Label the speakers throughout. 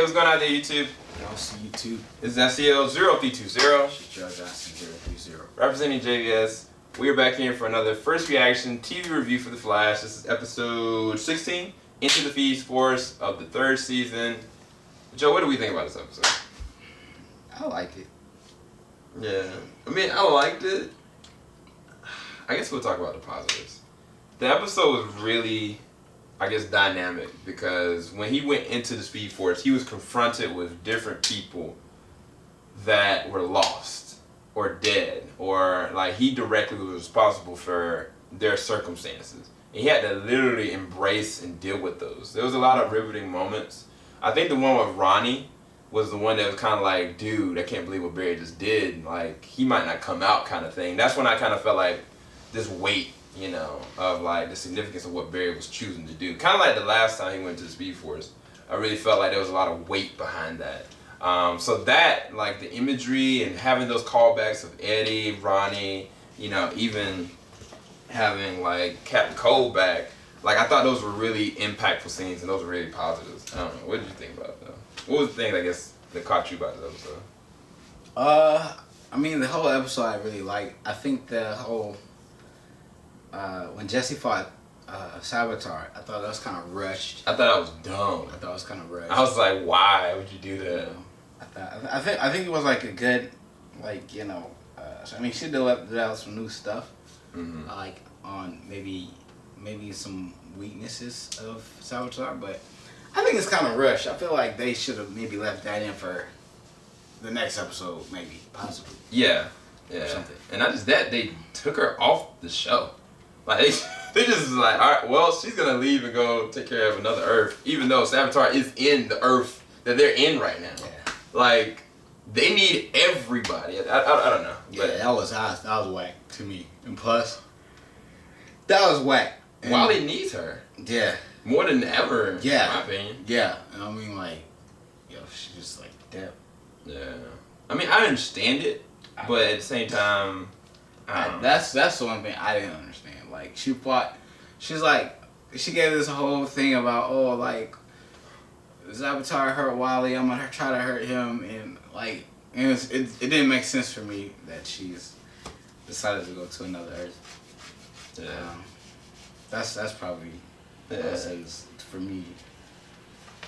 Speaker 1: what's going on there, YouTube?
Speaker 2: Y'all see YouTube.
Speaker 1: This is SEL0320.
Speaker 2: It's Joe Johnson 030.
Speaker 1: Representing JVS. We are back here for another first reaction TV review for The Flash. This is episode 16, Into the Feast Force of the third season. Joe, what do we think about this episode?
Speaker 2: I like it.
Speaker 1: Yeah. I mean, I liked it. I guess we'll talk about the positives. The episode was really, I guess, dynamic because when he went into the Speed Force, he was confronted with different people that were lost or dead, or like he directly was responsible for their circumstances. And he had to literally embrace and deal with those. There was a lot of riveting moments. I think the one with Ronnie was the one that was kind of like, dude, I can't believe what Barry just did. Like, he might not come out kind of thing. That's when I kind of felt like this weight, you know, of like the significance of what Barry was choosing to do. Kind of like the last time he went to the Speed Force. I really felt like there was a lot of weight behind that. So that, like the imagery and having those callbacks of Eddie, Ronnie, you know, even having like Captain Cole back, like I thought those were really impactful scenes and those were really positives. I don't know. What did you think about that? What was the thing, I guess, that caught you about this episode?
Speaker 2: I mean, the whole episode I really liked. I think the whole when Jesse fought Savitar, I thought that was kind of rushed.
Speaker 1: I thought that was dumb.
Speaker 2: I thought it was kind of rushed.
Speaker 1: I was like, why would you do that?
Speaker 2: You know, I think it was like a good, like, you know, I mean, she developed some new stuff, like on maybe some weaknesses of Savitar, but I think it's kind of rushed. I feel like they should have maybe left that in for the next episode, maybe, possibly.
Speaker 1: Yeah.
Speaker 2: Or something.
Speaker 1: And not just that, they took her off the show. Like, they just was like, all right, well, she's going to leave and go take care of another Earth, even though Savitar is in the Earth that they're in right now.
Speaker 2: Yeah.
Speaker 1: Like, they need everybody. I don't know.
Speaker 2: Yeah, that was whack to me. And plus, that was whack. And
Speaker 1: Wally needs her.
Speaker 2: Yeah.
Speaker 1: More than ever,
Speaker 2: yeah.
Speaker 1: in my opinion.
Speaker 2: Yeah. And I mean, like, yo, she's just like, damn.
Speaker 1: Yeah. I mean, I understand it, but at the same time,
Speaker 2: that's the one thing I didn't understand. Like, she gave this whole thing about, oh, like, Savitar hurt Wally, I'm gonna try to hurt him, and like, it didn't make sense for me that she's decided to go to another Earth.
Speaker 1: Yeah.
Speaker 2: That's probably what I say is for me.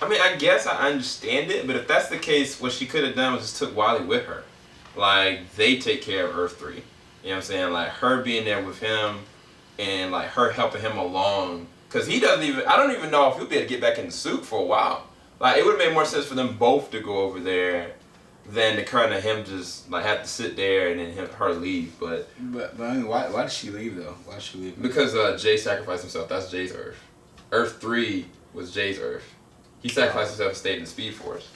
Speaker 1: I mean, I guess I understand it, but if that's the case, what she could have done was just took Wally with her. Like, they take care of Earth 3. You know what I'm saying? Like, her being there with him and, like, her helping him along. Because I don't even know if he'll be able to get back in the suit for a while. Like, it would have made more sense for them both to go over there than to kind of him just, like, have to sit there and then her leave. But
Speaker 2: I mean, why did she leave, though? Why did she leave?
Speaker 1: Because Jay sacrificed himself. That's Jay's Earth. Earth 3 was Jay's Earth. He sacrificed himself and stayed in the Speed Force.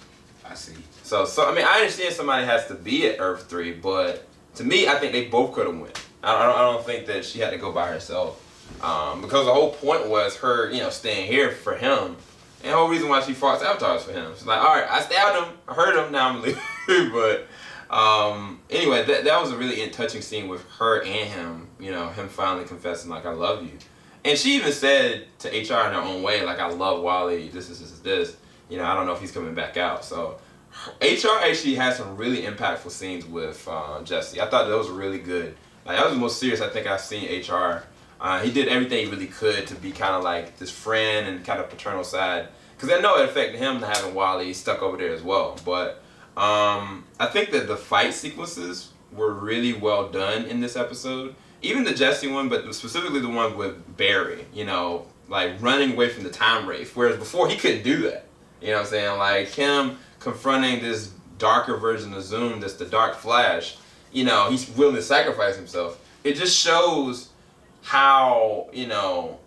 Speaker 2: I see. So
Speaker 1: I mean, I understand somebody has to be at Earth 3, but to me, I think they both could have went. I don't think that she had to go by herself. Because the whole point was her, you know, staying here for him. And the whole reason why she fought Savitar was for him. She's like, all right, I stabbed him, I hurt him, now I'm leaving. But anyway, that was a really touching scene with her and him. You know, him finally confessing, like, I love you. And she even said to HR in her own way, like, I love Wally, this. You know, I don't know if he's coming back out. So HR actually had some really impactful scenes with Jesse. I thought those were really good. Like, that was the most serious I think I've seen HR. He did everything he really could to be kind of like this friend and kind of paternal side. Because I know it affected him having Wally stuck over there as well. But I think that the fight sequences were really well done in this episode. Even the Jesse one, but specifically the one with Barry, you know, like running away from the time wraith. Whereas before he couldn't do that. You know what I'm saying? Like him confronting this darker version of Zoom, that's the Dark Flash, you know, he's willing to sacrifice himself. It just shows how, you know,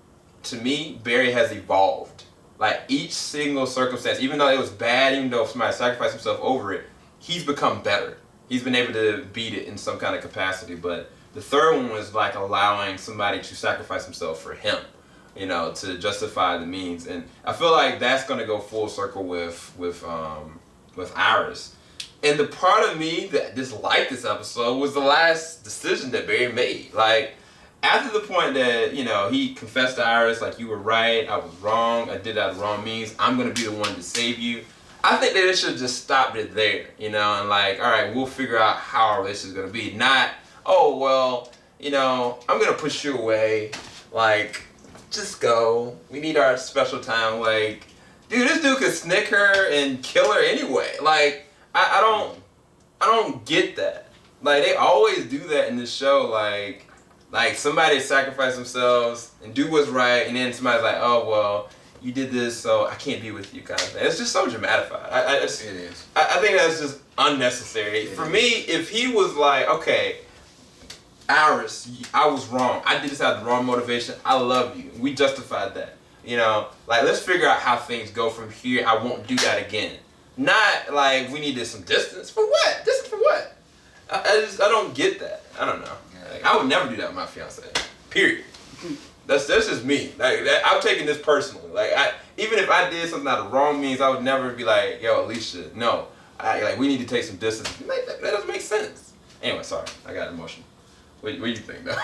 Speaker 1: to me, Barry has evolved. Like each single circumstance, even though it was bad, even though somebody sacrificed himself over it, he's become better. He's been able to beat it in some kind of capacity. But the third one was like allowing somebody to sacrifice himself for him, you know, to justify the means. And I feel like that's going to go full circle with Iris. And the part of me that disliked this episode was the last decision that Barry made. Like, after the point that, you know, he confessed to Iris, like, you were right, I was wrong, I did that the wrong means, I'm going to be the one to save you. I think that it should have just stopped it there, you know, and like, all right, we'll figure out how our relationship is gonna be. Not, oh well, you know, I'm gonna push you away. Like, just go. We need our special time. Like, dude, this dude could snick her and kill her anyway. Like, I don't get that. Like, they always do that in this show. Like somebody sacrifice themselves and do what's right, and then somebody's like, oh well, you did this, so I can't be with you, kind of thing. It's just so dramatified.
Speaker 2: It is.
Speaker 1: I think that's just unnecessary. For me, if he was like, okay, Iris, I was wrong. I did this out of the wrong motivation. I love you. We justified that. You know, like, let's figure out how things go from here. I won't do that again. Not like we needed some distance. For what? Distance for what? I don't get that. I don't know. Like, I would never do that with my fiance. Period. That's just me. Like, I'm taking this personally. Like, even if I did something out of wrong means, I would never be like, yo, Alicia, no. Like, we need to take some distance. That doesn't make sense. Anyway, sorry, I got emotional. What do you think, though?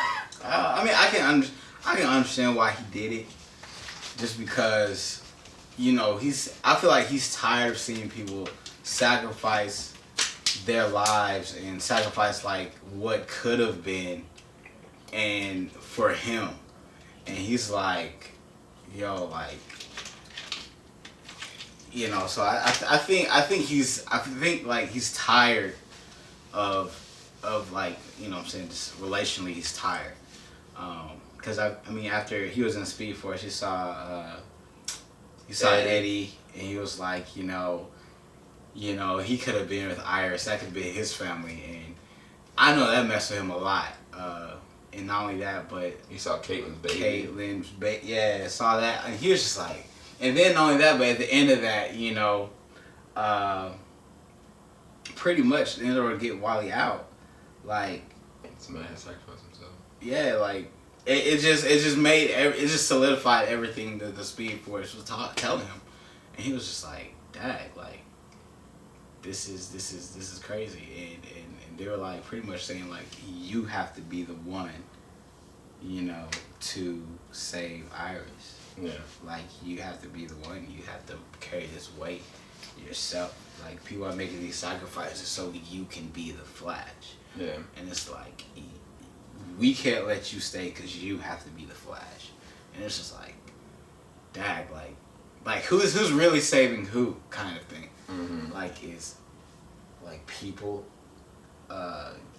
Speaker 2: I mean, I can understand why he did it, just because, you know, I feel like he's tired of seeing people sacrifice their lives and sacrifice like what could have been, and for him, and he's like, yo, like, you know. So I think he's tired of like, you know what I'm saying, just relationally he's tired. Because I mean, after he was in Speed Force, he saw Eddie, and he was like, you know, he could have been with Iris. That could have been his family, and I know that messed with him a lot. And not only that, but
Speaker 1: you saw Caitlin's baby.
Speaker 2: Yeah, saw that, and he was just like, and then not only that, but at the end of that, you know, pretty much in order to get Wally out, like,
Speaker 1: somebody had sacrificed himself.
Speaker 2: Yeah, like it just solidified everything that the Speed Force was telling him, and he was just like, "Dad, like, this is crazy," and they were like pretty much saying like, you have to be the one, you know, to save Iris.
Speaker 1: Yeah. Like,
Speaker 2: you have to be the one. You have to carry this weight yourself. Like, people are making these sacrifices so you can be the Flash.
Speaker 1: Yeah.
Speaker 2: And it's like, we can't let you stay because you have to be the Flash. And it's just like, dag, like who's really saving who, kind of thing.
Speaker 1: Mm-hmm.
Speaker 2: Like, is like people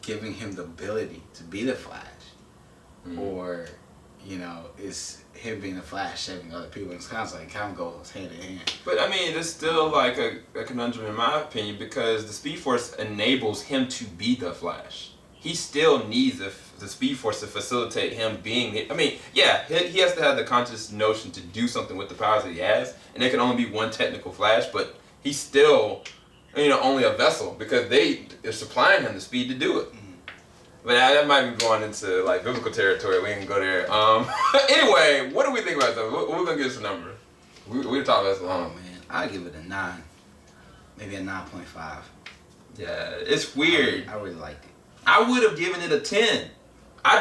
Speaker 2: giving him the ability to be the Flash,
Speaker 1: mm-hmm.
Speaker 2: or, you know, is him being the Flash saving other people? It's kind of goes hand in hand.
Speaker 1: But I mean, it's still like a conundrum in my opinion, because the Speed Force enables him to be the Flash. He still needs the Speed Force to facilitate him being. I mean, yeah, he has to have the conscious notion to do something with the powers that he has, and there can only be one technical Flash, but he's still, you know, only a vessel because they're supplying him the speed to do it. But that might be going into like biblical territory. We can go there. Anyway, what do we think about that? We're gonna give us a number. We'll talk about this long.
Speaker 2: Oh man, I'd give it a 9, maybe a 9.5.
Speaker 1: Yeah, it's weird.
Speaker 2: I really liked it.
Speaker 1: I would have given it a 10. I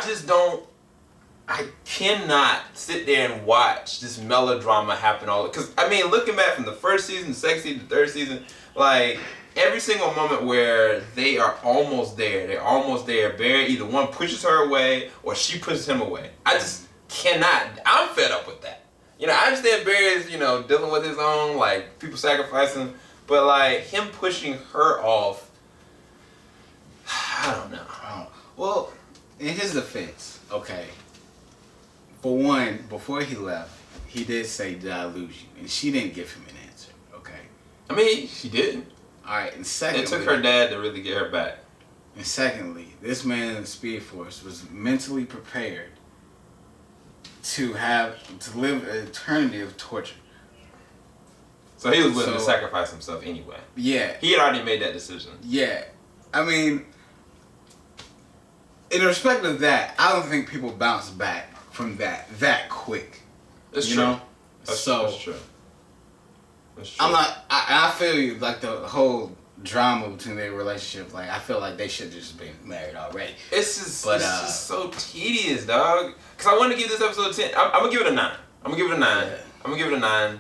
Speaker 1: cannot sit there and watch this melodrama happen all. Because I mean, looking back from the first season, the second season, the third season, like, every single moment where they are almost there, Barry, either one pushes her away or she pushes him away. I just cannot. I'm fed up with that. You know, I understand Barry is, you know, dealing with his own, like, people sacrificing, but like him pushing her off, I don't know.
Speaker 2: Well, in his defense, okay. For one, before he left, he did say, "Did I lose you?" And she didn't give him an answer. Okay.
Speaker 1: I mean, she didn't.
Speaker 2: All right, and secondly,
Speaker 1: it took her dad to really get her back.
Speaker 2: And secondly, this man in the Speed Force was mentally prepared to live an eternity of torture.
Speaker 1: So he was willing to sacrifice himself anyway.
Speaker 2: Yeah.
Speaker 1: He had already made that decision.
Speaker 2: Yeah. I mean, in respect of that, I don't think people bounce back from that quick.
Speaker 1: That's
Speaker 2: true.
Speaker 1: Know?
Speaker 2: That's
Speaker 1: true.
Speaker 2: I'm not. I feel you. Like, the whole drama between their relationship. Like, I feel like they should have just been married already.
Speaker 1: It's just so tedious, dog. Cause I want to give this episode a 10. I'm gonna give it a 9. I'm gonna give it a 9.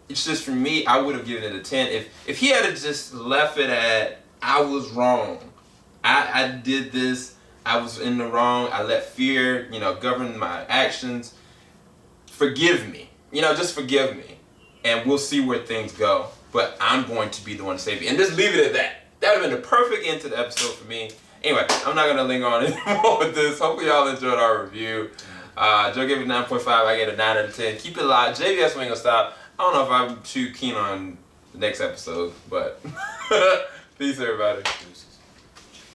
Speaker 1: it's just for me, I would have given it a 10 if he had just left it at I was wrong. I did this. I was in the wrong. I let fear, govern my actions. Forgive me. Just forgive me. And we'll see where things go. But I'm going to be the one to save you. And just leave it at that. That would have been the perfect end to the episode for me. Anyway, I'm not going to linger on anymore with this. Hopefully y'all enjoyed our review. Joe gave it 9.5. I gave it a 9 out of 10. Keep it live. JVS ain't going to stop. I don't know if I'm too keen on the next episode. But peace, everybody.